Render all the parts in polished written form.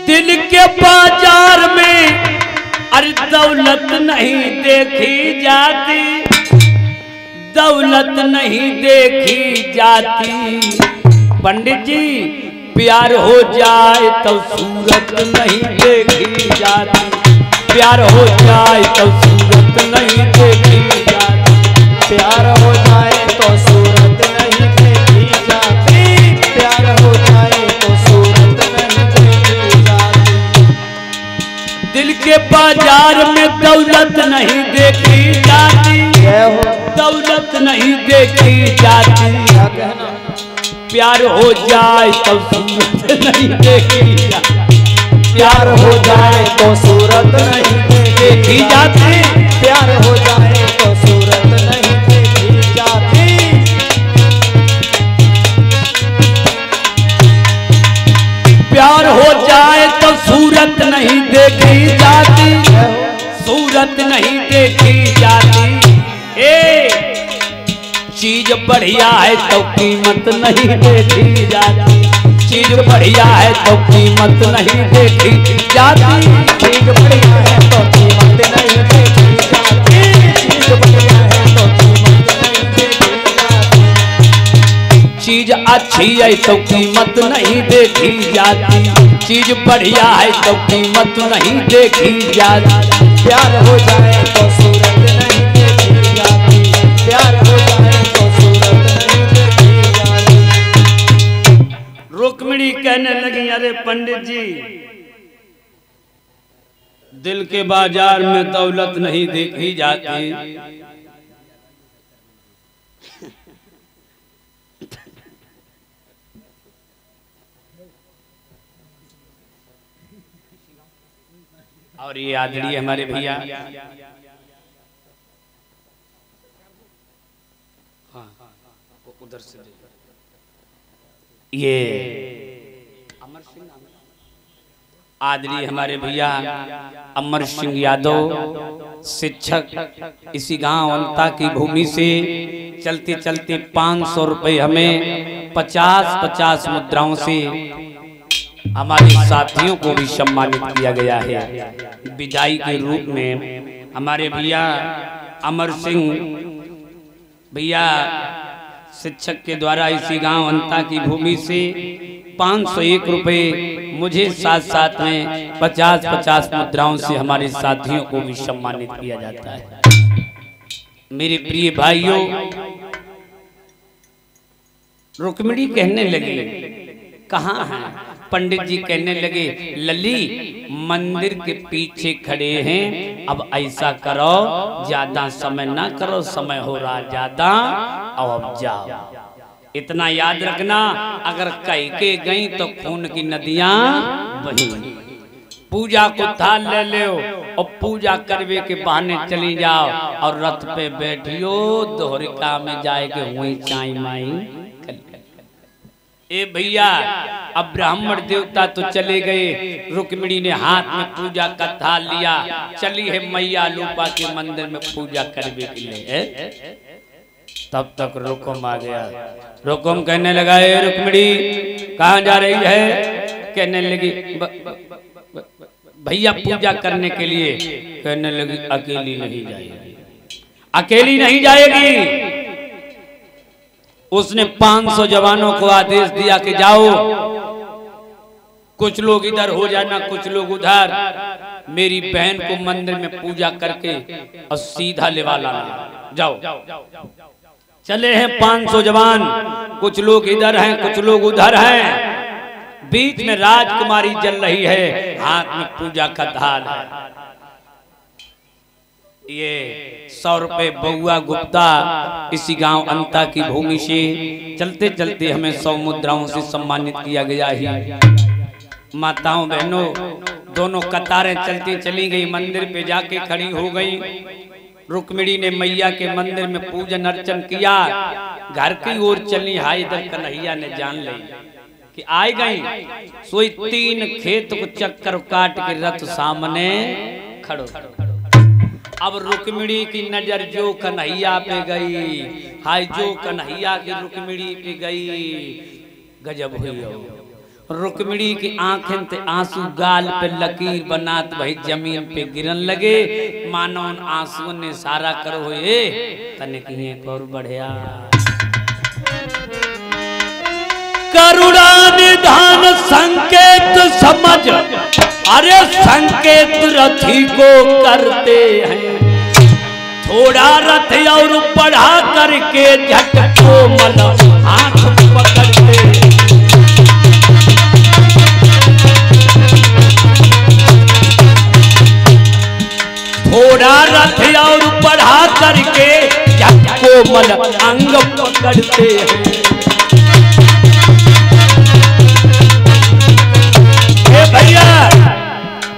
दिल के बाजार में अरे दौलत नहीं देखी जाती, दौलत नहीं देखी जाती। पंडित जी प्यार हो जाए तो सूरत नहीं देखी जाती, प्यार हो जाए तो सूरत नहीं देखी जाती, प्यार हो जाए तो सूरत नहीं देखी जाती, प्यार हो जाए तो सूरत नहीं देखी जाती। दिल के बाजार में दौलत नहीं देखी जाती, दौलत नहीं देखी जाती। प्यार हो जाए तो सूरत नहीं देखी जाती, प्यार हो जाए तो सूरत नहीं देखी जाती, प्यार हो जाए तो सूरत नहीं देखी जाती। प्यार हो जाए तो सूरत नहीं देखी जाती, सूरत नहीं देखी जाती। चीज बढ़िया है तो कीमत नहीं देखी जाती, चीज बढ़िया है तो कीमत नहीं देखी जाती, चीज बढ़िया है तो कीमत नहीं देखी जाती, चीज बढ़िया है तो कीमत नहीं देखी जाती। चीज अच्छी है तो कीमत नहीं देखी जाती, चीज बढ़िया है तो कीमत नहीं देखी जाती। प्यार हो जाए तो सूरत नहीं देखी जाती, प्यार हो जाए तो सूरत नहीं देखी जाती। रुक्मिणी कहने लगी अरे पंडित जी दिल के बाजार में दौलत नहीं देखी जाती, और ये आदरणीय हमारे भैया उधर से ये अमर सिंह आदरणीय हमारे भैया अमर सिंह यादव शिक्षक इसी गांव अंता की भूमि से चलते चलते 500 रुपए हमें 50-50 मुद्राओं से हमारे साथियों को भी सम्मानित किया गया है। विदाई के रूप में हमारे भैया अमर सिंह भैया शिक्षक के द्वारा इसी गांव अंता की भूमि से 501 रुपए मुझे साथ साथ में 50-50 मुद्राओं से हमारे साथियों को भी सम्मानित किया जाता है। मेरे प्रिय भाइयों रुक्मिणी कहने लगी कहाँ है? पंडित जी कहने लगे लली मंदिर के पीछे खड़े हैं, अब ऐसा करो ज्यादा समय ना करो, समय हो रहा ज्यादा, अब जाओ। इतना याद रखना अगर कह के गई तो खून की नदियां बही। पूजा को थाल ले लो और पूजा करवे के बहाने चली जाओ और रथ पे बैठियो दोहरिका में जाएगे वही चाई माई। ए भैया अब ब्राह्मण देवता तो चले गए, रुक्मिणी ने हाथ में पूजा का थाल लिया, चली है मैया लूपा के मंदिर में पूजा करने के लिए। तब तक रुकुम आ गया। रुकुम कहने लगा रुक्मिणी कहाँ जा रही है? कहने लगी भैया पूजा करने के लिए। कहने लगी अकेली नहीं जाएगी, अकेली नहीं जाएगी। उसने 500 जवानों को आदेश दिया कि जाओ, कुछ लोग इधर हो जाना, कुछ लोग उधर, मेरी बहन को मंदिर में पूजा करके और सीधा लेवा लाना। जाओ। चले हैं 500 जवान, कुछ लोग इधर हैं, कुछ लोग उधर हैं। बीच में राजकुमारी चल रही है, हाथ में पूजा का थाल है। ये 100 रुपए बउआ गुप्ता इसी गांव अंता की भूमि से चलते चलते हमें 100 मुद्राओं से सम्मानित किया गया है। माताओं बहनों दोनों कतारें चलती चली गई, मंदिर पे जाके खड़ी हो गई। रुक्मिणी ने मैया के मंदिर में पूजन अर्चन किया, घर की ओर चली। हाय इधर कन्हैया ने जान ली कि आए गई। सोई 3 खेत को चक्कर काट के रथ सामने खड़ो। अब रुक्मिणी की नजर जो कन्हैया पे गई, हाय जो कन्हैया की रुक्मिणी पे गई, गजब हुई। रुक्मिणी की आंखें ते आंसू गाल पे लकीर बनात वही जमीन पे गिरन लगे, मानो उन आंसुओं ने सारा करो हुए तने किए और बढ़िया। करुणा निधान संकेत समझ, अरे संकेत रथी को करते हैं, थोड़ा रथ और बढ़ा करके झटको मल हाथ पकड़ते। थोड़ा रथ और बढ़ा करके झटको मल अंग पकड़ते हैं। भैया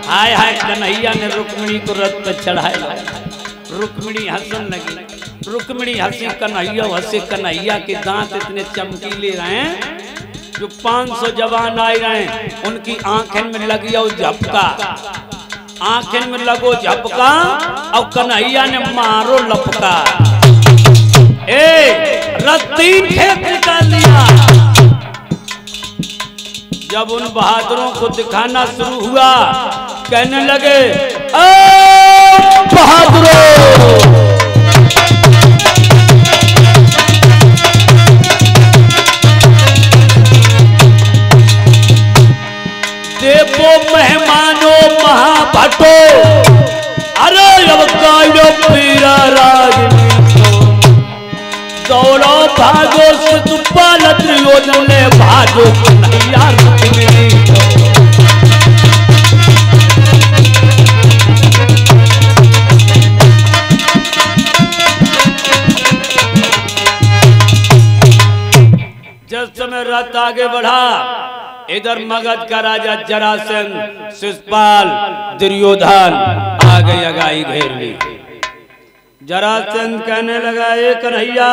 हाय हाय कन्हैया ने रुक्मिणी को रथ पर चढ़ाया। रुक्मिणी हंसन लगी, रुक्मिणी हंसी, कन्हैया हंसे। कन्हैया के दांत इतने चमकीले रहे, जो 500 जवान आए रहे उनकी आंखें में लगी और झपका, आंखें में लगो झपका और कन्हैया ने मारो लपका। रथ 3 खेत निकाल दिया। जब उन बहादुरों को दिखाना शुरू हुआ, कहने लगे बहादुरों, देवो मेहमानों महाभटो, अरे अब कायो पीरा राजनीतो, दौड़ो भागो शिशुपाल दुर्योधन ले भागो कन्हैया रुक्मिणी। जिस समय रथ आगे बढ़ा, इधर मगध का राजा जरासंध, शिशुपाल, दुर्योधन आ गई, अगाई घेर ली। जरासंध कहने लगा, ए कन्हैया,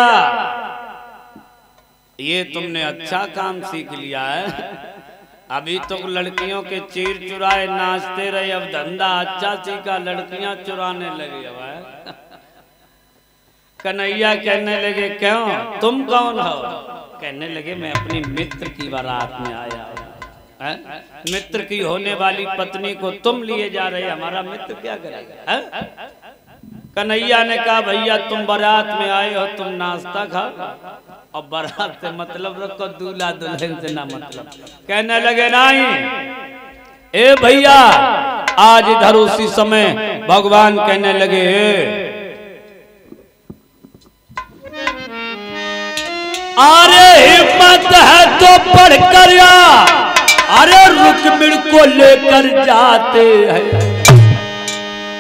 ये तुमने अच्छा काम सीख लिया है। अभी तो लड़कियों के चीर चुराए नाचते रहे, अब धंधा अच्छा सीखा, लड़कियां चुराने लगे। अब कन्हैया कहने लगे, क्यों, तुम कौन हो? कहने लगे, मैं अपनी मित्र की बारात में आया हूं। मित्र की होने वाली पत्नी को तुम लिए जा रहे, हमारा मित्र क्या करेगा? कन्हैया ने कहा, भैया तुम बारात में आए हो, तुम नाश्ता खाओ और बारात से मतलब रखो, दूल्हा दुल्हन से ना मतलब। कहने लगे, नहीं ए भैया, आज इधर उसी समय भगवान कहने लगे, अरे हिम्मत है तो पढ़ कर या, अरे रुक्मिणी को लेकर जाते हैं,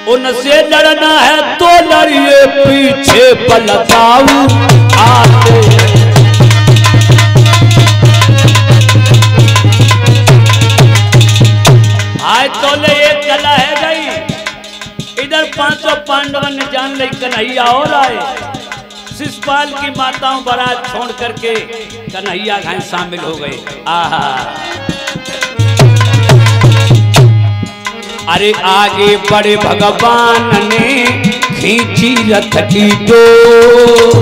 उनसे लड़ना है तो लड़िए, पीछे बलदाऊ आते हैं। आज तो ले एक कला है गई, इधर 500 पांडवों ने जान ली कन्हैया और आए। शिशुपाल की माताओं बारात छोड़ करके कन्हैया घाय शामिल हो गए। आहा, अरे आगे बड़े भगवान ने खींची रथ की डोर,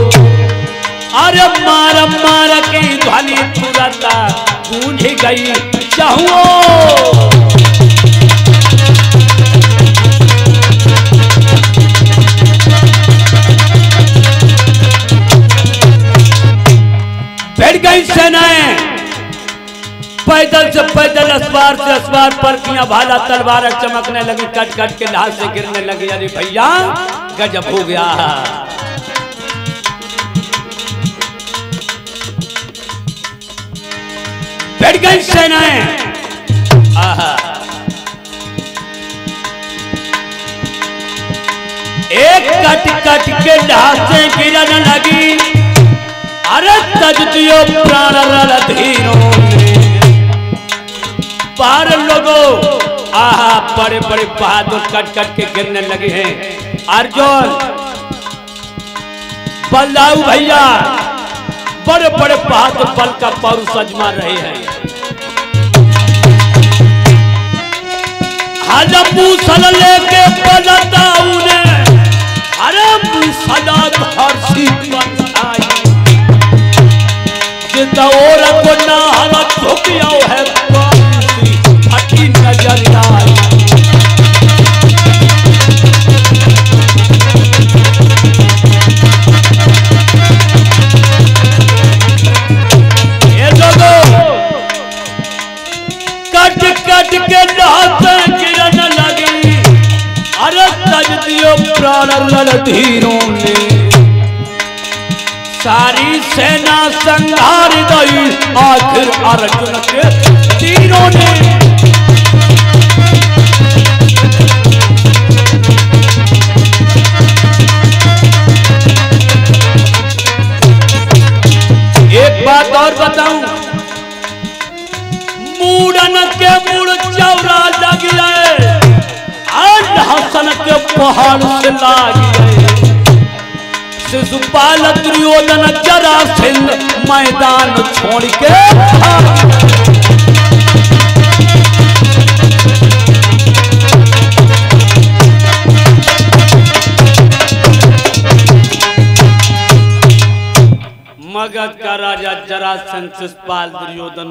अरे मार मार के ध्वनि तुरंत गूंज गई चाहूं। बैठ गई सेनाएं, पैदल से पैदल, अस्वार से अस्वार पर किया, भाला तलवार चमकने लगी, कट कट के ढाल से गिरने लगी। अरे भैया गजब हो गया। बैठ गई सेनाएं। एक कट कट के ढाल से गिरने लगी, अरे तजतियो प्राण रणधीरों पार लोगों। आहा, बड़े बड़े बहादुर कट कट के गिरने लगे हैं। अर्जुन, बलदाऊ भैया, बड़े बड़े बहादुर बल का पौरुष आजमा रहे हैं। हाल मूसल लेके बलदाऊ ने, अरे मूसला धरती पर आई, जितना और को ना हरा झुकिया है रणधीरों ने सारी सेना संहार गई आखिर अर्जुन के तीरों ने। एक बात और बताऊं, मूड़न के मूड़ चौरा लग गए, आज हसन के पहाड़ से लाग गए। शिशुपाल दुर्योधन जरासंध मैदान छोड़ के मगध का राजा जरासंध शिशुपाल दुर्योधन